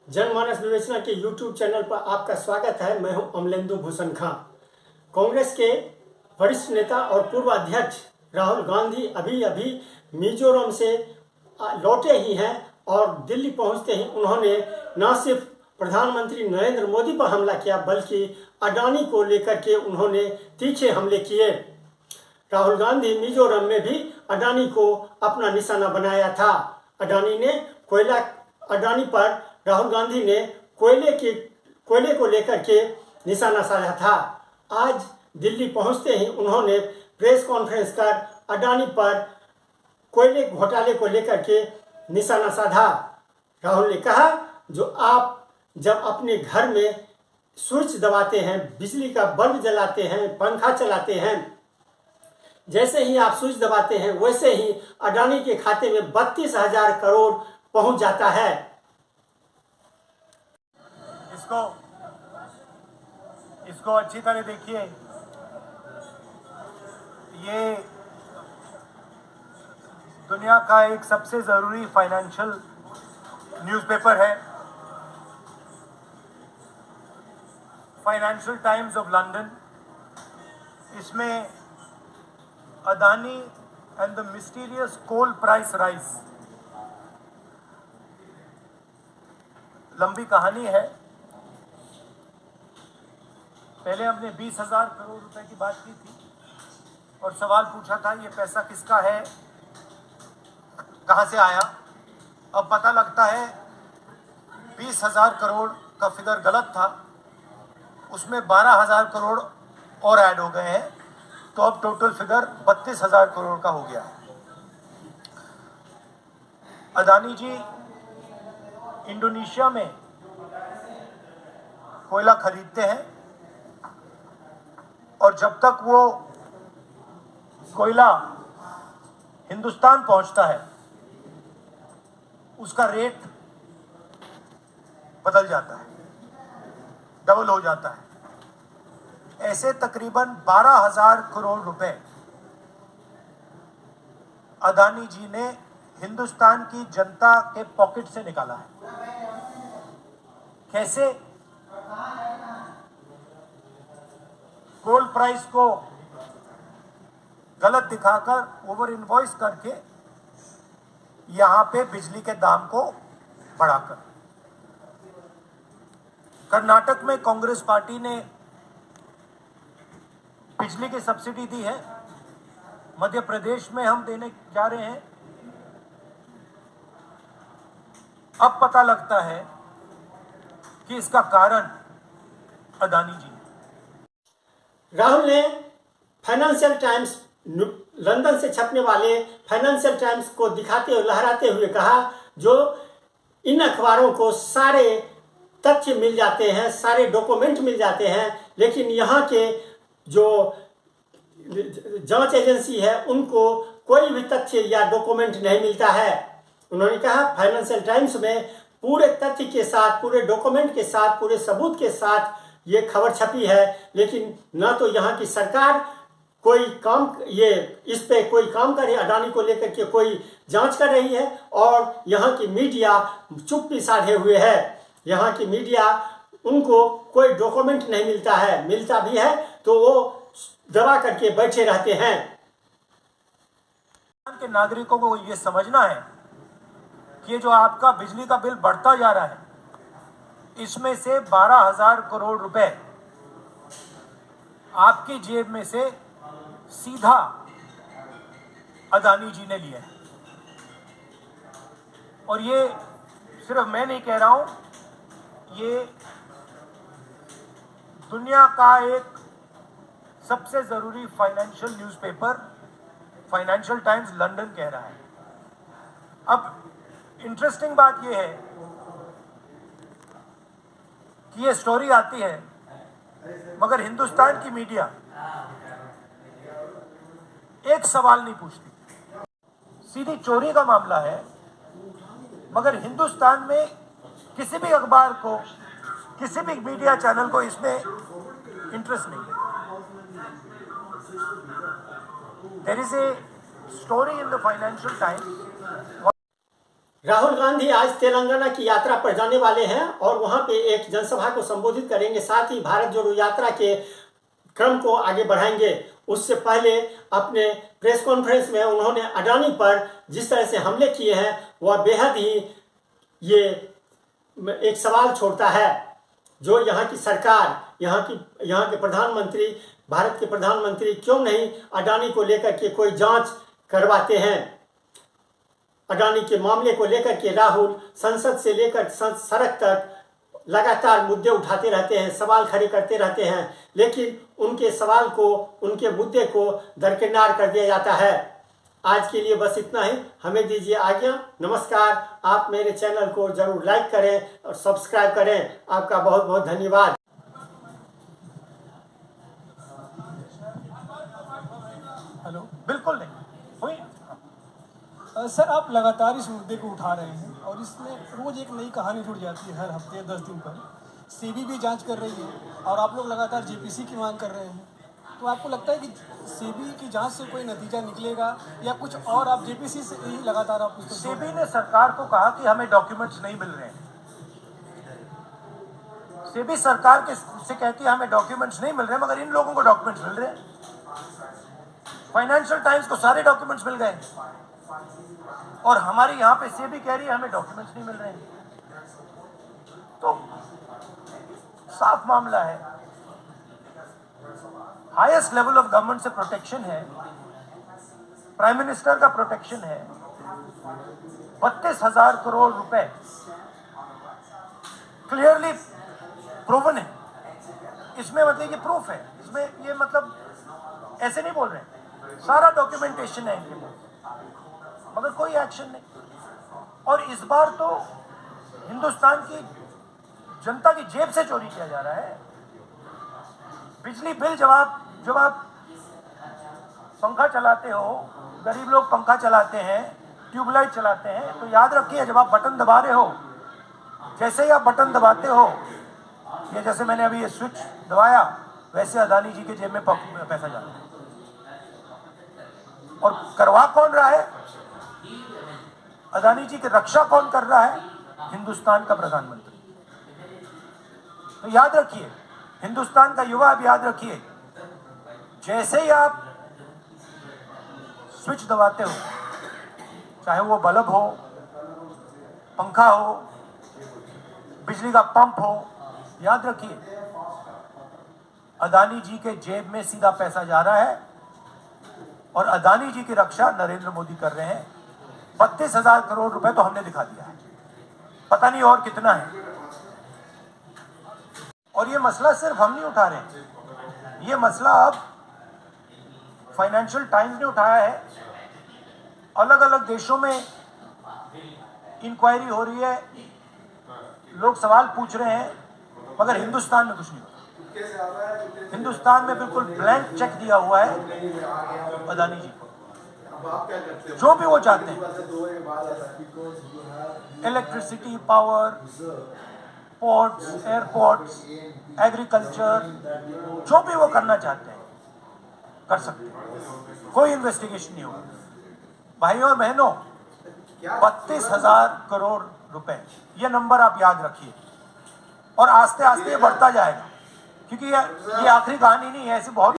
जनमानस विवेचना के YouTube चैनल पर आपका स्वागत है। मैं हूं अमलेंदु भूषण खां। कांग्रेस के वरिष्ठ नेता और पूर्व अध्यक्ष राहुल गांधी अभी अभी मिजोरम से लौटे ही हैं और दिल्ली पहुंचते ही उन्होंने न सिर्फ प्रधानमंत्री नरेंद्र मोदी पर हमला किया बल्कि अडानी को लेकर के उन्होंने तीखे हमले किए। राहुल गांधी मिजोरम में भी अडानी को अपना निशाना बनाया था। अडानी पर राहुल गांधी ने कोयले को लेकर के निशाना साधा था। आज दिल्ली पहुंचते ही उन्होंने प्रेस कॉन्फ्रेंस कर अडानी पर कोयले घोटाले को लेकर के निशाना साधा। राहुल ने कहा, जो आप जब अपने घर में स्विच दबाते हैं, बिजली का बल्ब जलाते हैं, पंखा चलाते हैं, जैसे ही आप स्विच दबाते हैं वैसे ही अडानी के खाते में 32,000 करोड़ पहुंच जाता है। इसको अच्छी तरह देखिए। ये दुनिया का एक सबसे जरूरी फाइनेंशियल न्यूज़पेपर है। Financial Times of London. इसमें Adani and the mysterious coal price rise, लंबी कहानी है। पहले हमने 20,000 करोड़ रुपए की बात की थी और सवाल पूछा था ये पैसा किसका है, कहां से आया। अब पता लगता है 20,000 करोड़ का फिगर गलत था, उसमें 12,000 करोड़ और ऐड हो गए हैं, तो अब टोटल फिगर 32,000 करोड़ का हो गया है। अदानी जी इंडोनेशिया में कोयला खरीदते हैं और जब तक वो कोयला हिंदुस्तान पहुंचता है उसका रेट बदल जाता है, डबल हो जाता है। ऐसे तकरीबन 12,000 करोड़ रुपए अदानी जी ने हिंदुस्तान की जनता के पॉकेट से निकाला है। कैसे? कोल प्राइस को गलत दिखाकर, ओवर इनवॉइस करके, यहां पे बिजली के दाम को बढ़ाकर। कर्नाटक में कांग्रेस पार्टी ने बिजली की सब्सिडी दी है, मध्य प्रदेश में हम देने जा रहे हैं। अब पता लगता है कि इसका कारण अदानी जी। राहुल ने फाइनेंशियल टाइम्स, लंदन से छपने वाले फाइनेंशियल टाइम्स को दिखाते हुए, लहराते हुए कहा, जो इन अखबारों को सारे तथ्य मिल जाते हैं, सारे डॉक्यूमेंट मिल जाते हैं, लेकिन यहाँ के जो जांच एजेंसी है उनको कोई भी तथ्य या डॉक्यूमेंट नहीं मिलता है। उन्होंने कहा, फाइनेंशियल टाइम्स में पूरे तथ्य के साथ, पूरे डॉक्यूमेंट के साथ, पूरे सबूत के साथ ये खबर छपी है, लेकिन न तो यहाँ की सरकार कोई काम, इस पे कोई काम करे, अडानी को लेकर के कोई जांच कर रही है, और यहाँ की मीडिया चुप्पी साधे हुए है। यहाँ की मीडिया, उनको कोई डॉक्यूमेंट नहीं मिलता है, मिलता भी है तो वो दबा करके बैठे रहते हैं। के नागरिकों को ये समझना है कि ये जो आपका बिजली का बिल बढ़ता जा रहा है, इसमें से 12,000 करोड़ रुपए आपकी जेब में से सीधा अदानी जी ने लिया है। और ये सिर्फ मैं नहीं कह रहा हूं, ये दुनिया का एक सबसे जरूरी financial newspaper financial times London कह रहा है। अब इंटरेस्टिंग बात यह है कि ये स्टोरी आती है, मगर हिंदुस्तान की मीडिया एक सवाल नहीं पूछती। सीधी चोरी का मामला है, मगर हिंदुस्तान में किसी भी अखबार को, किसी भी मीडिया चैनल को इसमें इंटरेस्ट नहीं है। There is a story in the Financial Times. Rahul Gandhi आज तेलंगाना की यात्रा पर जाने वाले हैं और वहां पे एक जनसभा को संबोधित करेंगे। साथ ही भारत जोड़ो यात्रा के क्रम को आगे बढ़ाएंगे। उससे पहले अपने प्रेस कॉन्फ्रेंस में उन्होंने अडानी पर जिस तरह से हमले किए हैं वह बेहद ही ये एक सवाल छोड़ता है। जो यहाँ की सरकार, यहाँ के प्रधानमंत्री, भारत के प्रधानमंत्री क्यों नहीं अडानी को लेकर के कोई जांच करवाते हैं। अडानी के मामले को लेकर के राहुल संसद से लेकर सड़क तक लगातार मुद्दे उठाते रहते हैं, सवाल खड़े करते रहते हैं, लेकिन उनके सवाल को, उनके मुद्दे को दरकिनार कर दिया जाता है। आज के लिए बस इतना ही, हमें दीजिए आज्ञा। नमस्कार। आप मेरे चैनल को जरूर लाइक करें और सब्सक्राइब करें। आपका बहुत बहुत धन्यवाद। हेलो, बिल्कुल नहीं हुई। सर, आप लगातार इस मुद्दे को उठा रहे हैं और इसमें रोज एक नई कहानी जुड़ जाती है। हर हफ्ते 10 दिन पर सेबी भी जांच कर रही है और आप लोग लगातार जेपीसी की मांग कर रहे हैं। तो आपको लगता है कि सेबी की जांच से कोई नतीजा निकलेगा या कुछ और आप जेपीसी से ही लगातार आप उसको? सेबी ने सरकार को कहा कि हमें डॉक्यूमेंट्स नहीं मिल रहे हैं। सेबी सरकार से कहती है हमें डॉक्यूमेंट्स नहीं मिल रहे, मगर इन लोगों को डॉक्यूमेंट्स मिल रहे हैं। फाइनेंशियल टाइम्स को सारे डॉक्यूमेंट्स मिल गए और हमारे यहाँ पे सेबी कह रही है हमें डॉक्यूमेंट्स नहीं मिल रहे हैं। तो साफ मामला है, हाईएस्ट लेवल ऑफ गवर्नमेंट से प्रोटेक्शन है, प्राइम मिनिस्टर का प्रोटेक्शन है। 32,000 करोड़ रुपए क्लियरली प्रूवन है। इसमें मतलब ये प्रूफ है, इसमें ये मतलब ऐसे नहीं बोल रहे हैं, सारा डॉक्यूमेंटेशन है इनके पास, मगर कोई एक्शन नहीं। और इस बार तो हिंदुस्तान की जनता की जेब से चोरी किया जा रहा है। बिजली बिल जब आप पंखा चलाते हो, गरीब लोग पंखा चलाते हैं, ट्यूबलाइट चलाते हैं, तो याद रखिए जब आप बटन दबा रहे हो, जैसे ही आप बटन दबाते हो, ये जैसे मैंने अभी ये स्विच दबाया, वैसे अदानी जी के जेब में पैसा जाता है। और करवा कौन रहा है? अदानी जी की रक्षा कौन कर रहा है? हिंदुस्तान का प्रधानमंत्री। तो याद रखिए, हिंदुस्तान का युवा, अब याद रखिए, जैसे ही आप स्विच दबाते हो, चाहे वो बल्ब हो, पंखा हो, बिजली का पंप हो, याद रखिए अदानी जी के जेब में सीधा पैसा जा रहा है और अदानी जी की रक्षा नरेंद्र मोदी कर रहे हैं। 32,000 करोड़ रुपए तो हमने दिखा दिया है, पता नहीं और कितना है। और ये मसला सिर्फ हम नहीं उठा रहे हैं, ये मसला अब फाइनेंशियल टाइम्स ने उठाया है। अलग अलग देशों में इंक्वायरी हो रही है, लोग सवाल पूछ रहे हैं, मगर हिंदुस्तान में कुछ नहीं होता। हिंदुस्तान में बिल्कुल ब्लैंक चेक दिया हुआ है अदानी जी को, जो भी वो चाहते हैं, electricity, power, ports, airports, agriculture, जो भी वो करना चाहते हैं कर सकते हैं, कोई इन्वेस्टिगेशन नहीं होगा। भाइयों और बहनों, 32,000 करोड़ रुपए, ये नंबर आप याद रखिए और आस्ते आस्ते बढ़ता जाएगा, क्योंकि ये आखिरी कहानी नहीं है, ऐसी बहुत